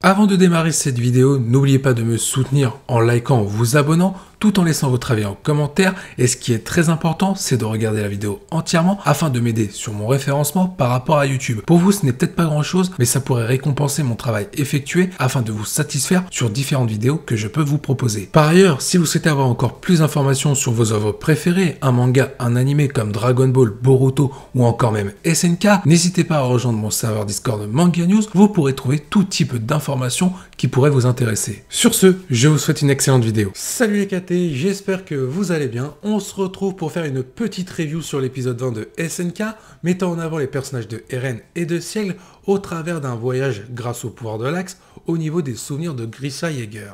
Avant de démarrer cette vidéo, n'oubliez pas de me soutenir en likant ou vous abonnant, tout en laissant votre avis en commentaire. Et ce qui est très important, c'est de regarder la vidéo entièrement afin de m'aider sur mon référencement par rapport à YouTube. Pour vous, ce n'est peut-être pas grand chose, mais ça pourrait récompenser mon travail effectué afin de vous satisfaire sur différentes vidéos que je peux vous proposer. Par ailleurs, si vous souhaitez avoir encore plus d'informations sur vos œuvres préférées, un manga, un animé comme Dragon Ball, Boruto ou encore même SNK, n'hésitez pas à rejoindre mon serveur Discord Manga News. Vous pourrez trouver tout type d'informations qui pourraient vous intéresser. Sur ce, je vous souhaite une excellente vidéo. Salut les KT, j'espère que vous allez bien. On se retrouve pour faire une petite review sur l'épisode 20 de SNK, mettant en avant les personnages de Eren et de Siegle au travers d'un voyage grâce au pouvoir de l'Axe au niveau des souvenirs de Grisha Yeager.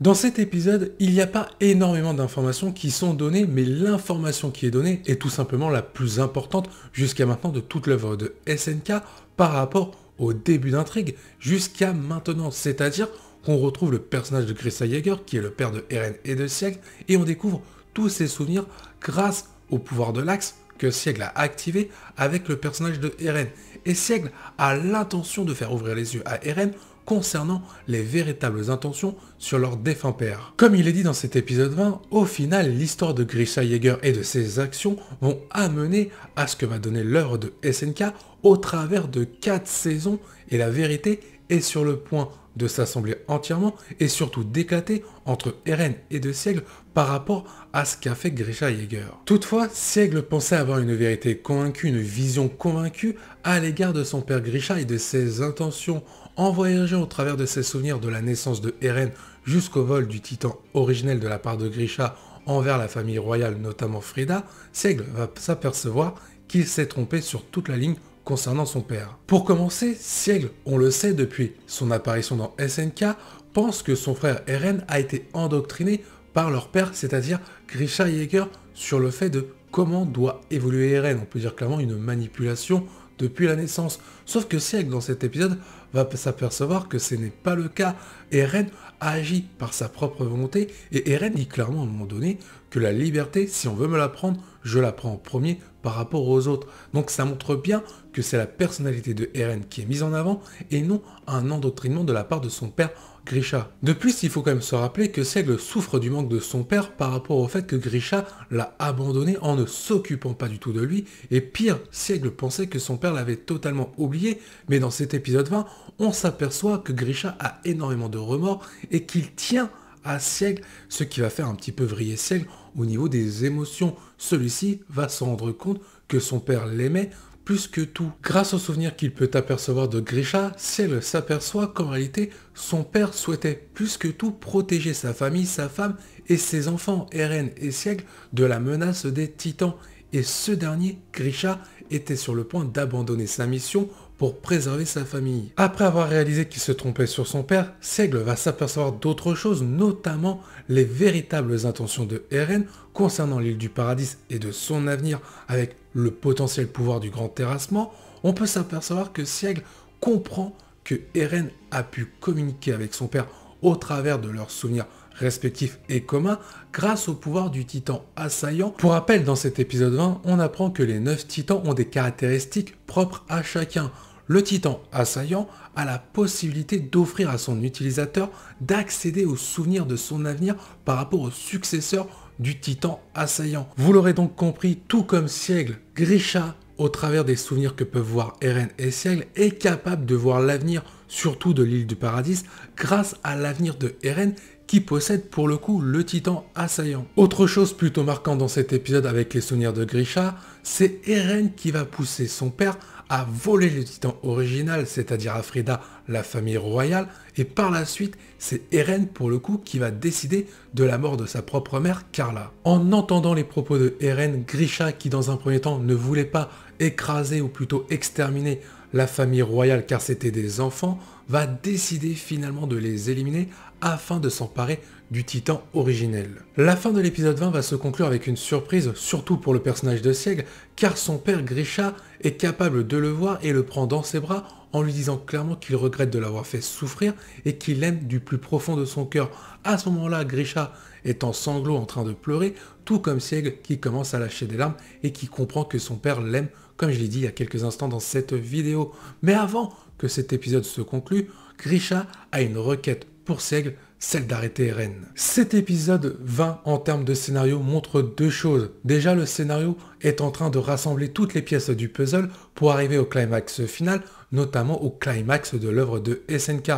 Dans cet épisode, il n'y a pas énormément d'informations qui sont données, mais l'information qui est donnée est tout simplement la plus importante jusqu'à maintenant de toute l'œuvre de SNK par rapport au début d'intrigue jusqu'à maintenant. C'est-à-dire qu'on retrouve le personnage de Grisha Yeager qui est le père de Eren et de Siegle et on découvre tous ses souvenirs grâce au pouvoir de l'Axe que Siegle a activé avec le personnage de Eren. Et Siegle a l'intention de faire ouvrir les yeux à Eren concernant les véritables intentions sur leur défunt père. Comme il est dit dans cet épisode 20, au final, l'histoire de Grisha Yeager et de ses actions vont amener à ce que va donner l'œuvre de SNK au travers de 4 saisons et la vérité est sur le point de s'assembler entièrement et surtout d'éclater entre Eren et de Siegle par rapport à ce qu'a fait Grisha Yeager. Toutefois, Siegle pensait avoir une vérité convaincue, une vision convaincue à l'égard de son père Grisha et de ses intentions. En voyageant au travers de ses souvenirs de la naissance de Eren jusqu'au vol du titan originel de la part de Grisha envers la famille royale, notamment Frida, Siegle va s'apercevoir qu'il s'est trompé sur toute la ligne concernant son père. Pour commencer, Siegle, on le sait depuis son apparition dans SNK, pense que son frère Eren a été endoctriné par leur père, c'est-à-dire Grisha Yeager, sur le fait de comment doit évoluer Eren. On peut dire clairement une manipulation depuis la naissance. Sauf que Siegle, dans cet épisode, va s'apercevoir que ce n'est pas le cas. Eren agit par sa propre volonté et Eren dit clairement à un moment donné que la liberté, si on veut me la prendre, je la prends en premier par rapport aux autres. Donc ça montre bien que c'est la personnalité de Eren qui est mise en avant et non un endoctrinement de la part de son père Grisha. De plus, il faut quand même se rappeler que Siegle souffre du manque de son père par rapport au fait que Grisha l'a abandonné en ne s'occupant pas du tout de lui. Et pire, Siegle pensait que son père l'avait totalement oublié, mais dans cet épisode 20, on s'aperçoit que Grisha a énormément de remords et qu'il tient à Siegle, ce qui va faire un petit peu vriller Siegle au niveau des émotions. Celui-ci va se rendre compte que son père l'aimait plus que tout. Grâce aux souvenirs qu'il peut apercevoir de Grisha, Siegle s'aperçoit qu'en réalité, son père souhaitait plus que tout protéger sa famille, sa femme et ses enfants, Eren et Siegle, de la menace des titans. Et ce dernier, Grisha, était sur le point d'abandonner sa mission pour préserver sa famille. Après avoir réalisé qu'il se trompait sur son père, Siegle va s'apercevoir d'autres choses, notamment les véritables intentions de Eren concernant l'île du Paradis et de son avenir avec le potentiel pouvoir du grand terrassement. On peut s'apercevoir que Siegle comprend que Eren a pu communiquer avec son père au travers de leurs souvenirs respectifs et communs grâce au pouvoir du titan assaillant. Pour rappel, dans cet épisode 20, on apprend que les 9 titans ont des caractéristiques propres à chacun. Le titan assaillant a la possibilité d'offrir à son utilisateur d'accéder aux souvenirs de son avenir par rapport au successeur du titan assaillant. Vous l'aurez donc compris, tout comme Siegle, Grisha, au travers des souvenirs que peuvent voir Eren et Siegle, est capable de voir l'avenir, surtout de l'île du Paradis, grâce à l'avenir de Eren qui possède pour le coup le titan assaillant. Autre chose plutôt marquante dans cet épisode avec les souvenirs de Grisha, c'est Eren qui va pousser son père à voler le titan original, c'est-à-dire à Frida, la famille royale, et par la suite, c'est Eren pour le coup qui va décider de la mort de sa propre mère, Carla. En entendant les propos de Eren, Grisha, qui dans un premier temps ne voulait pas écraser ou plutôt exterminer la famille royale car c'était des enfants, va décider finalement de les éliminer afin de s'emparer du titan originel. La fin de l'épisode 20 va se conclure avec une surprise, surtout pour le personnage de Siegle, car son père Grisha est capable de le voir et le prend dans ses bras en lui disant clairement qu'il regrette de l'avoir fait souffrir et qu'il l'aime du plus profond de son cœur. À ce moment-là, Grisha est en sanglots en train de pleurer, tout comme Sieg qui commence à lâcher des larmes et qui comprend que son père l'aime, comme je l'ai dit il y a quelques instants dans cette vidéo. Mais avant que cet épisode se conclue, Grisha a une requête pour Sieg, celle d'arrêter Eren. Cet épisode 20 en termes de scénario montre deux choses. Déjà, le scénario est en train de rassembler toutes les pièces du puzzle pour arriver au climax final, notamment au climax de l'œuvre de SNK.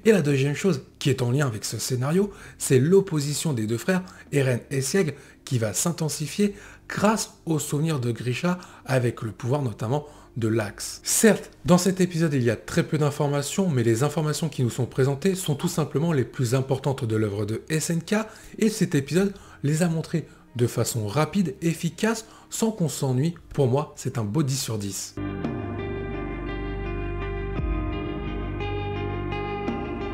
Et la deuxième chose qui est en lien avec ce scénario, c'est l'opposition des deux frères, Eren et Sieg, qui va s'intensifier grâce aux souvenirs de Grisha avec le pouvoir notamment de l'Axe. Certes, dans cet épisode, il y a très peu d'informations, mais les informations qui nous sont présentées sont tout simplement les plus importantes de l'œuvre de SNK, et cet épisode les a montrées de façon rapide, efficace, sans qu'on s'ennuie. Pour moi, c'est un beau 10 sur 10.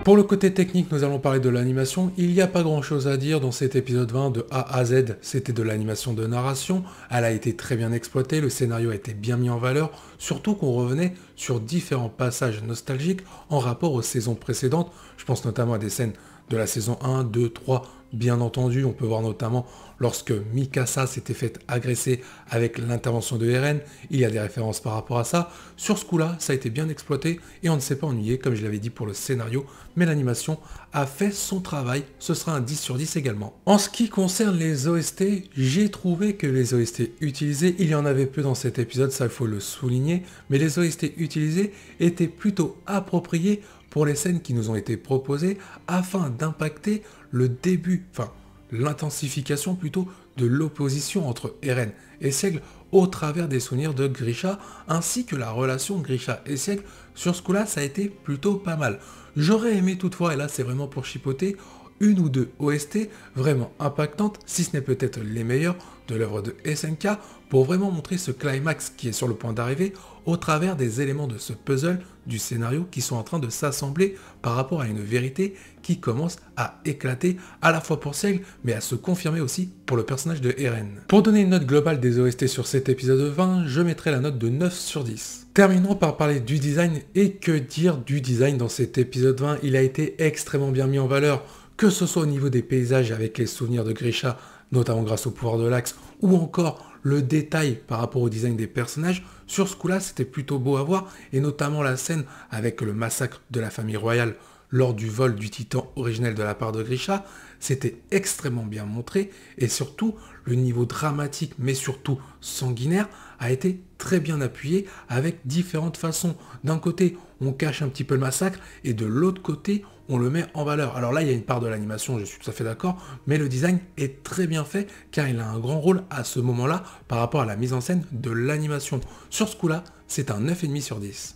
Pour le côté technique, nous allons parler de l'animation. Il n'y a pas grand chose à dire dans cet épisode 20 de A à Z. C'était de l'animation de narration. Elle a été très bien exploitée, le scénario a été bien mis en valeur, surtout qu'on revenait sur différents passages nostalgiques en rapport aux saisons précédentes. Je pense notamment à des scènes de la saison 1, 2, 3, bien entendu. On peut voir notamment lorsque Mikasa s'était fait agresser avec l'intervention de Eren. Il y a des références par rapport à ça. Sur ce coup-là, ça a été bien exploité et on ne s'est pas ennuyé, comme je l'avais dit pour le scénario, mais l'animation a fait son travail. Ce sera un 10 sur 10 également. En ce qui concerne les OST, j'ai trouvé que les OST utilisés, il y en avait peu dans cet épisode, ça il faut le souligner, mais les OST utilisés étaient plutôt appropriés pour les scènes qui nous ont été proposées afin d'impacter le début, enfin l'intensification plutôt de l'opposition entre Eren et Sieg au travers des souvenirs de Grisha ainsi que la relation Grisha et Sieg. Sur ce coup-là, ça a été plutôt pas mal. J'aurais aimé toutefois, et là c'est vraiment pour chipoter, une ou deux OST vraiment impactantes, si ce n'est peut-être les meilleures de l'œuvre de SNK, pour vraiment montrer ce climax qui est sur le point d'arriver au travers des éléments de ce puzzle du scénario qui sont en train de s'assembler par rapport à une vérité qui commence à éclater à la fois pour Sieg mais à se confirmer aussi pour le personnage de Eren. Pour donner une note globale des OST sur cet épisode 20, je mettrai la note de 9 sur 10. Terminons par parler du design, et que dire du design dans cet épisode 20, il a été extrêmement bien mis en valeur, que ce soit au niveau des paysages avec les souvenirs de Grisha, notamment grâce au pouvoir de l'Axe, ou encore le détail par rapport au design des personnages. Sur ce coup-là, c'était plutôt beau à voir, et notamment la scène avec le massacre de la famille royale lors du vol du titan originel de la part de Grisha, c'était extrêmement bien montré, et surtout, le niveau dramatique, mais surtout sanguinaire, a été très bien appuyé avec différentes façons. D'un côté, on cache un petit peu le massacre, et de l'autre côté, on le met en valeur. Alors là, il y a une part de l'animation, je suis tout à fait d'accord, mais le design est très bien fait, car il a un grand rôle à ce moment-là par rapport à la mise en scène de l'animation. Sur ce coup-là, c'est un 9,5 sur 10.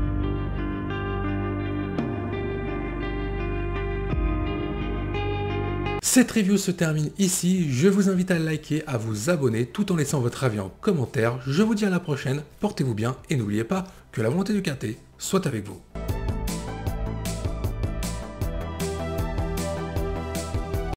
Cette review se termine ici, je vous invite à liker, à vous abonner, tout en laissant votre avis en commentaire. Je vous dis à la prochaine, portez-vous bien, et n'oubliez pas que la volonté du KT soit avec vous.